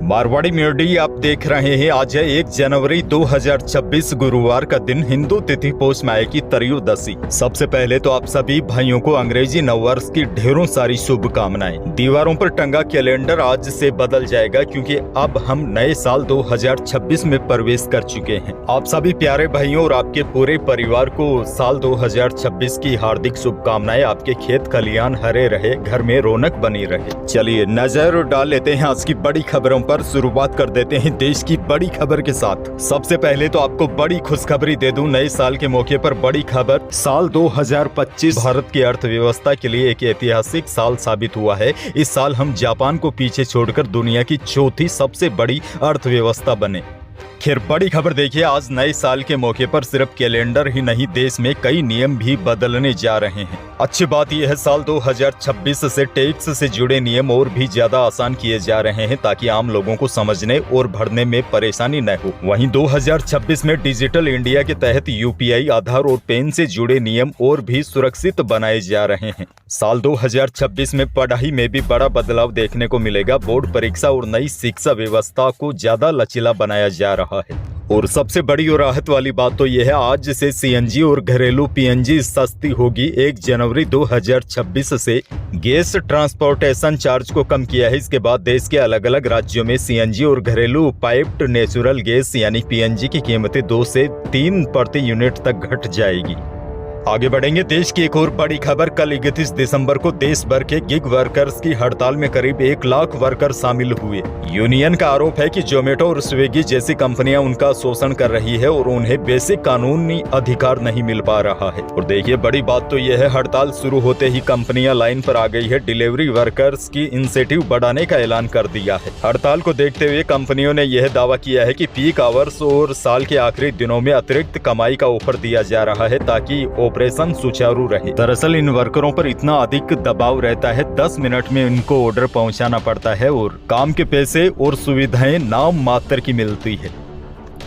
Marwari media आप देख रहे हैं। आज है 1 जनवरी 2026 गुरुवार का दिन। हिंदू तिथि पौष माह की त्रयोदशी। सबसे पहले तो आप सभी भाइयों को अंग्रेजी नववर्ष की ढेरों सारी शुभकामनाएं। दीवारों पर टंगा कैलेंडर आज से बदल जाएगा क्योंकि अब हम नए साल 2026 में प्रवेश कर चुके हैं। आप सभी प्यारे भाइयों और आपके पूरे परिवार को साल 2026 की हार्दिक शुभकामनाएं। आपके खेत खलियान हरे रहे, घर में रौनक बनी रहे। चलिए नजर डाल लेते हैं आज की बड़ी खबरों पर। शुरुआत कर देते हैं देश की बड़ी खबर के साथ। सबसे पहले तो आपको बड़ी खुशखबरी दे दूं। नए साल के मौके पर बड़ी खबर। साल 2025 भारत की अर्थव्यवस्था के लिए एक ऐतिहासिक साल साबित हुआ है। इस साल हम जापान को पीछे छोड़कर दुनिया की चौथी सबसे बड़ी अर्थव्यवस्था बने। खैर बड़ी खबर देखिए, आज नए साल के मौके पर सिर्फ कैलेंडर ही नहीं, देश में कई नियम भी बदलने जा रहे हैं। अच्छी बात यह है साल 2026 से टैक्स से जुड़े नियम और भी ज्यादा आसान किए जा रहे हैं ताकि आम लोगों को समझने और भरने में परेशानी न हो। वहीं 2026 में डिजिटल इंडिया के तहत यूपीआई, आधार और पैन से जुड़े नियम और भी सुरक्षित बनाए जा रहे हैं। साल 2026 में पढ़ाई में भी बड़ा बदलाव देखने को मिलेगा। बोर्ड परीक्षा और नई शिक्षा व्यवस्था को ज्यादा लचीला बनाया जा रहा है। और सबसे बड़ी और राहत वाली बात तो यह है, आज से सीएनजी और घरेलू पीएनजी सस्ती होगी। 1 जनवरी 2026 से गैस ट्रांसपोर्टेशन चार्ज को कम किया है। इसके बाद देश के अलग अलग राज्यों में सीएनजी और घरेलू पाइप्ड नेचुरल गैस यानी पीएनजी की कीमतें 2 से 3 प्रति यूनिट तक घट जाएगी। आगे बढ़ेंगे। देश की एक और बड़ी खबर। कल 31 दिसंबर को देश भर के गिग वर्कर्स की हड़ताल में करीब 1 लाख वर्कर शामिल हुए। यूनियन का आरोप है कि जोमेटो और स्विगी जैसी कंपनियां उनका शोषण कर रही है और उन्हें बेसिक कानूनी अधिकार नहीं मिल पा रहा है। और देखिए बड़ी बात तो यह है, हड़ताल शुरू होते ही कंपनियां लाइन पर आ गई है। डिलीवरी वर्कर्स की इंसेंटिव बढ़ाने का ऐलान कर दिया है। हड़ताल को देखते हुए कंपनियों ने यह दावा किया है कि पीक आवर्स और साल के आखिरी दिनों में अतिरिक्त कमाई का ऑफर दिया जा रहा है ताकि ऑपरेशन सुचारू रहे। दरअसल इन वर्करों पर इतना अधिक दबाव रहता है, 10 मिनट में इनको ऑर्डर पहुंचाना पड़ता है और काम के पैसे और सुविधाएं नाम मात्र की मिलती है।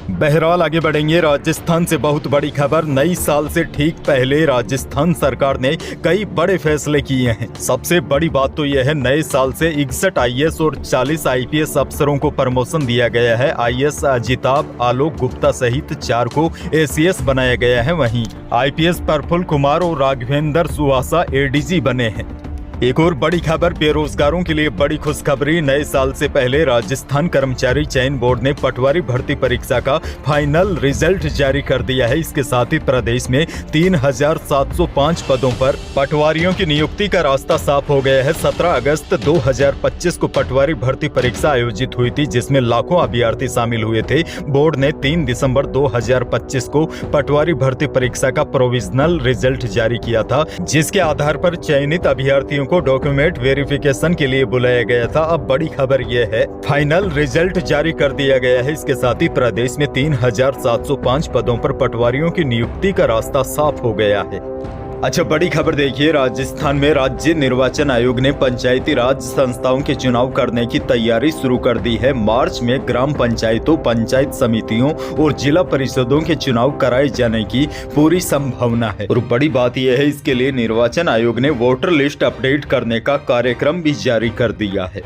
बहरहाल आगे बढ़ेंगे। राजस्थान से बहुत बड़ी खबर। नई साल से ठीक पहले राजस्थान सरकार ने कई बड़े फैसले किए हैं। सबसे बड़ी बात तो यह है, नए साल से 61 आईएएस और 40 आईपीएस अफसरों को प्रमोशन दिया गया है। आईएएस अजिताभ आलोक गुप्ता सहित 4 को एसीएस बनाया गया है। वहीं आईपीएस प्रफुल्ल कुमार और राघवेंद्र सुहासा एडीजी बने हैं। एक और बड़ी खबर, बेरोजगारों के लिए बड़ी खुशखबरी। नए साल से पहले राजस्थान कर्मचारी चयन बोर्ड ने पटवारी भर्ती परीक्षा का फाइनल रिजल्ट जारी कर दिया है। इसके साथ ही प्रदेश में 3705 पदों पर पटवारियों की नियुक्ति का रास्ता साफ हो गया है। 17 अगस्त 2025 को पटवारी भर्ती परीक्षा आयोजित हुई थी जिसमें लाखों अभ्यर्थी शामिल हुए थे। बोर्ड ने 3 दिसंबर 2025 को पटवारी भर्ती परीक्षा का प्रोविजनल रिजल्ट जारी किया था, जिसके आधार पर चयनित अभ्यर्थियों को डॉक्यूमेंट वेरिफिकेशन के लिए बुलाया गया था। अब बड़ी खबर यह है, फाइनल रिजल्ट जारी कर दिया गया है। इसके साथ ही प्रदेश में 3705 पदों पर पटवारियों की नियुक्ति का रास्ता साफ हो गया है। अच्छा बड़ी खबर देखिए, राजस्थान में राज्य निर्वाचन आयोग ने पंचायती राज संस्थाओं के चुनाव करने की तैयारी शुरू कर दी है। मार्च में ग्राम पंचायतों, पंचायत समितियों और जिला परिषदों के चुनाव कराए जाने की पूरी संभावना है। और बड़ी बात यह है, इसके लिए निर्वाचन आयोग ने वोटर लिस्ट अपडेट करने का कार्यक्रम भी जारी कर दिया है।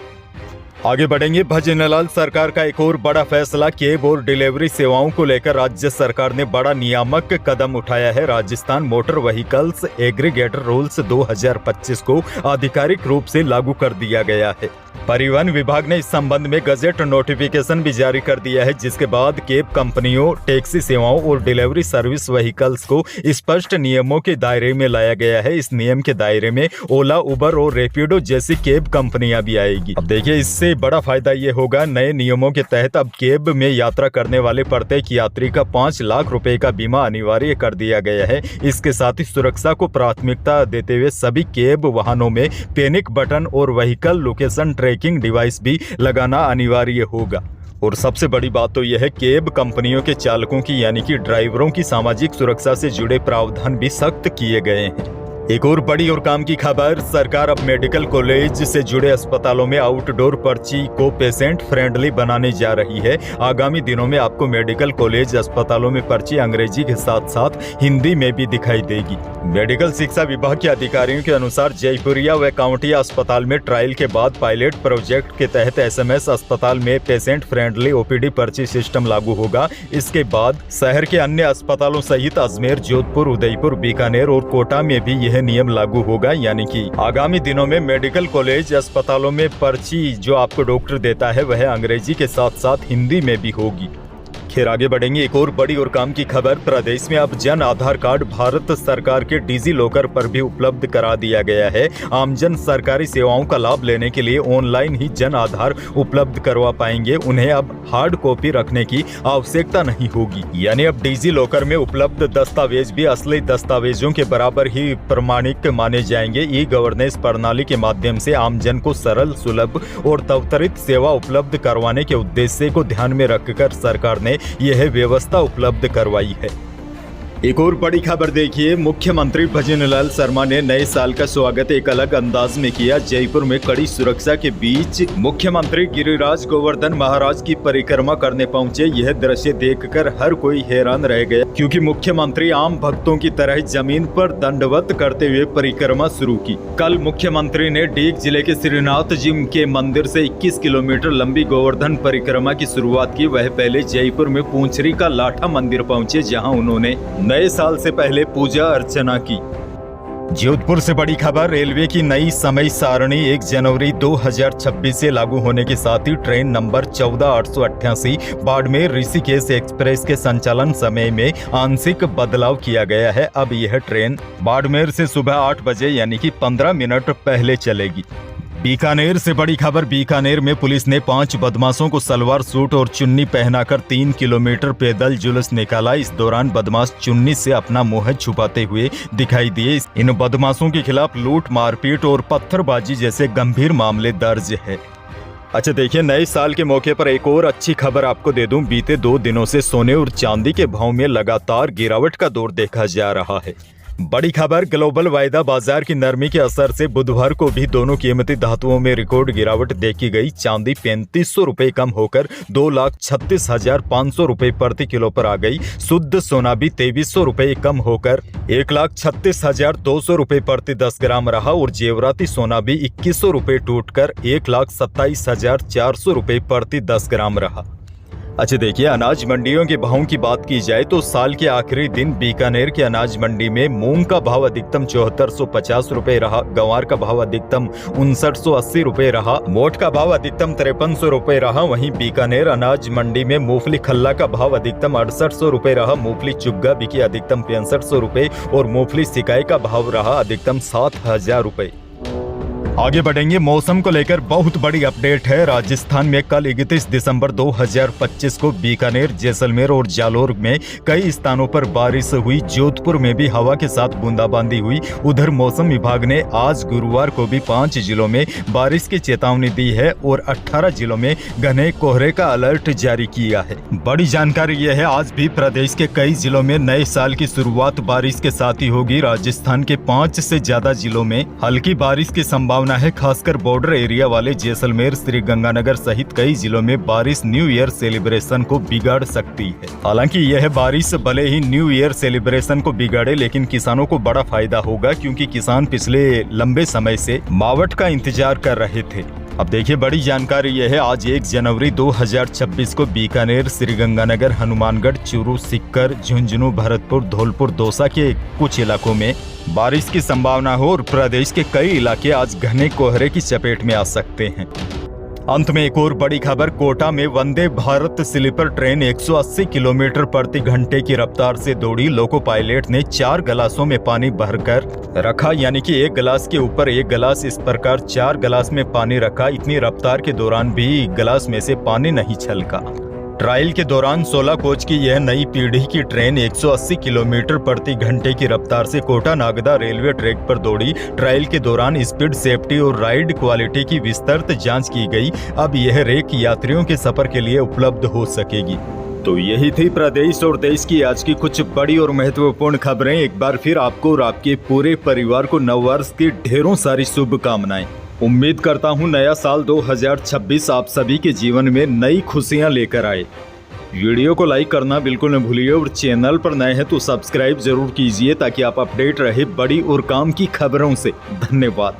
आगे बढ़ेंगे। भजनलाल सरकार का एक और बड़ा फैसला। कैब और डिलीवरी सेवाओं को लेकर राज्य सरकार ने बड़ा नियामक कदम उठाया है। Rajasthan motor vehicles aggregator rules 2025 को आधिकारिक रूप से लागू कर दिया गया है। परिवहन विभाग ने इस संबंध में गजेट नोटिफिकेशन भी जारी कर दिया है, जिसके बाद कैब कंपनियों, टैक्सी सेवाओं और डिलीवरी सर्विस व्हीकल्स को स्पष्ट नियमों के दायरे में लाया गया है। इस नियम के दायरे में ओला, उबर और रैपिडो जैसी कैब कंपनियां भी आएगी। अब देखिए इससे बड़ा फायदा ये होगा, नए नियमों के तहत अब कैब में यात्रा करने वाले प्रत्येक यात्री का 5 लाख रुपए का बीमा अनिवार्य कर दिया गया है। इसके साथ ही सुरक्षा को प्राथमिकता देते हुए सभी कैब वाहनों में पैनिक बटन और व्हीकल लोकेशन ट्रैकिंग डिवाइस भी लगाना अनिवार्य होगा। और सबसे बड़ी बात तो यह है, कैब कंपनियों के चालकों की यानी कि ड्राइवरों की सामाजिक सुरक्षा से जुड़े प्रावधान भी सख्त किए गए हैं। एक और बड़ी और काम की खबर, सरकार अब मेडिकल कॉलेज से जुड़े अस्पतालों में आउटडोर पर्ची को पेशेंट फ्रेंडली बनाने जा रही है। आगामी दिनों में आपको मेडिकल कॉलेज अस्पतालों में पर्ची अंग्रेजी के साथ साथ हिंदी में भी दिखाई देगी। मेडिकल शिक्षा विभाग के अधिकारियों के अनुसार जयपुरिया व काउंटिया अस्पताल में ट्रायल के बाद पायलट प्रोजेक्ट के तहत SMS अस्पताल में पेशेंट फ्रेंडली OPD पर्ची सिस्टम लागू होगा। इसके बाद शहर के अन्य अस्पतालों सहित अजमेर, जोधपुर, उदयपुर, बीकानेर और कोटा में भी यह नियम लागू होगा। यानी कि आगामी दिनों में मेडिकल कॉलेज अस्पतालों में पर्ची जो आपको डॉक्टर देता है वह अंग्रेजी के साथ साथ हिंदी में भी होगी। खैर आगे बढ़ेंगे। एक और बड़ी और काम की खबर, प्रदेश में अब जन आधार कार्ड भारत सरकार के डिजी लॉकर पर भी उपलब्ध करा दिया गया है। आमजन सरकारी सेवाओं का लाभ लेने के लिए ऑनलाइन ही जन आधार उपलब्ध करवा पाएंगे। उन्हें अब हार्ड कॉपी रखने की आवश्यकता नहीं होगी। यानी अब डिजी लॉकर में उपलब्ध दस्तावेज भी असली दस्तावेजों के बराबर ही प्रमाणिक माने जाएंगे। ई गवर्नेंस प्रणाली के माध्यम से आमजन को सरल, सुलभ और त्वरित सेवा उपलब्ध करवाने के उद्देश्य को ध्यान में रखकर सरकार ने यह व्यवस्था उपलब्ध करवाई है। एक और बड़ी खबर देखिए, मुख्यमंत्री भजनलाल शर्मा ने नए साल का स्वागत एक अलग अंदाज में किया। जयपुर में कड़ी सुरक्षा के बीच मुख्यमंत्री गिरिराज गोवर्धन महाराज की परिक्रमा करने पहुंचे। यह दृश्य देखकर हर कोई हैरान रह गया, क्योंकि मुख्यमंत्री आम भक्तों की तरह जमीन पर दंडवत करते हुए परिक्रमा शुरू की। कल मुख्यमंत्री ने डीग जिले के श्रीनाथ जी के मंदिर से 21 किलोमीटर लंबी गोवर्धन परिक्रमा की शुरुआत की। वह पहले जयपुर में पूंछरी का लाठा मंदिर पहुंचे, जहां उन्होंने नए साल से पहले पूजा अर्चना की। जोधपुर से बड़ी खबर, रेलवे की नई समय सारणी 1 जनवरी 2026 से लागू होने के साथ ही train number 14888 Barmer Rishikesh express के संचालन समय में आंशिक बदलाव किया गया है। अब यह ट्रेन बाड़मेर से सुबह 8 बजे यानी कि 15 मिनट पहले चलेगी। बीकानेर से बड़ी खबर, बीकानेर में पुलिस ने 5 बदमाशों को सलवार सूट और चुन्नी पहनाकर 3 किलोमीटर पैदल जुलूस निकाला। इस दौरान बदमाश चुन्नी से अपना मुंह छुपाते हुए दिखाई दिए। इन बदमाशों के खिलाफ लूट, मारपीट और पत्थरबाजी जैसे गंभीर मामले दर्ज है। अच्छा देखिए, नए साल के मौके पर एक और अच्छी खबर आपको दे दूं। बीते 2 दिनों से सोने और चांदी के भाव में लगातार गिरावट का दौर देखा जा रहा है। बड़ी खबर, ग्लोबल वायदा बाजार की नरमी के असर से बुधवार को भी दोनों कीमती धातुओं में रिकॉर्ड गिरावट देखी गई। चांदी 3500 रुपए कम होकर 2,36,500 रुपए प्रति किलो पर आ गई। शुद्ध सोना भी 2300 रुपए कम होकर 1,36,200 रुपए प्रति 10 ग्राम रहा और जेवराती सोना भी 2100 रुपए टूटकर 1,27,400 रुपए प्रति 10 ग्राम रहा। अच्छा देखिए, अनाज मंडियों के भावों की बात की जाए तो साल के आखिरी दिन बीकानेर के अनाज मंडी में मूंग का भाव अधिकतम 7450 रुपए रहा, गंवार का भाव अधिकतम 5980 रुपए रहा, मोट का भाव अधिकतम 5300 रुपए रहा। वहीं बीकानेर अनाज मंडी में मूंगफली खल्ला का भाव अधिकतम 6800 रुपए रहा, मूंगफली चुग्गा बिकी अधिकतम 6500 रुपए और मूंगफली सिकाई का भाव रहा अधिकतम 7000 रुपए। आगे बढ़ेंगे। मौसम को लेकर बहुत बड़ी अपडेट है। राजस्थान में कल 31 दिसंबर 2025 को बीकानेर, जैसलमेर और जालोर में कई स्थानों पर बारिश हुई। जोधपुर में भी हवा के साथ बूंदाबांदी हुई। उधर मौसम विभाग ने आज गुरुवार को भी 5 जिलों में बारिश की चेतावनी दी है और 18 जिलों में घने कोहरे का अलर्ट जारी किया है। बड़ी जानकारी यह है, आज भी प्रदेश के कई जिलों में नए साल की शुरुआत बारिश के साथ ही होगी। राजस्थान के 5 से ज्यादा जिलों में हल्की बारिश की संभावना है। खासकर बॉर्डर एरिया वाले जैसलमेर, श्रीगंगानगर सहित कई जिलों में बारिश न्यू ईयर सेलिब्रेशन को बिगाड़ सकती है। हालांकि यह बारिश भले ही न्यू ईयर सेलिब्रेशन को बिगाड़े, लेकिन किसानों को बड़ा फायदा होगा, क्योंकि किसान पिछले लंबे समय से मावठ का इंतजार कर रहे थे। अब देखिए, बड़ी जानकारी यह है, आज 1 जनवरी 2026 को बीकानेर, श्रीगंगानगर, हनुमानगढ़, चूरू, सिक्कर, झुंझुनू, भरतपुर, धौलपुर, दौसा के कुछ इलाकों में बारिश की संभावना हो और प्रदेश के कई इलाके आज घने कोहरे की चपेट में आ सकते हैं। अंत में एक और बड़ी खबर, कोटा में Vande Bharat sleeper train 180 kilometre प्रति घंटे की रफ्तार से दौड़ी। लोको पायलट ने 4 गिलासों में पानी भरकर रखा, यानी कि 1 गिलास के ऊपर 1 गिलास, इस प्रकार 4 गिलास में पानी रखा। इतनी रफ्तार के दौरान भी गिलास में से पानी नहीं छलका। ट्रायल के दौरान 16 कोच की यह नई पीढ़ी की ट्रेन 180 किलोमीटर प्रति घंटे की रफ्तार से कोटा नागदा रेलवे ट्रैक पर दौड़ी। ट्रायल के दौरान स्पीड, सेफ्टी और राइड क्वालिटी की विस्तृत जांच की गई। अब यह रेक यात्रियों के सफर के लिए उपलब्ध हो सकेगी। तो यही थी प्रदेश और देश की आज की कुछ बड़ी और महत्वपूर्ण खबरें। एक बार फिर आपको और आपके पूरे परिवार को नववर्ष की ढेरों सारी शुभकामनाएं। उम्मीद करता हूं नया साल 2026 आप सभी के जीवन में नई खुशियां लेकर आए। वीडियो को लाइक करना बिल्कुल न भूलिए और चैनल पर नए हैं तो सब्सक्राइब जरूर कीजिए ताकि आप अपडेट रहे बड़ी और काम की खबरों से। धन्यवाद।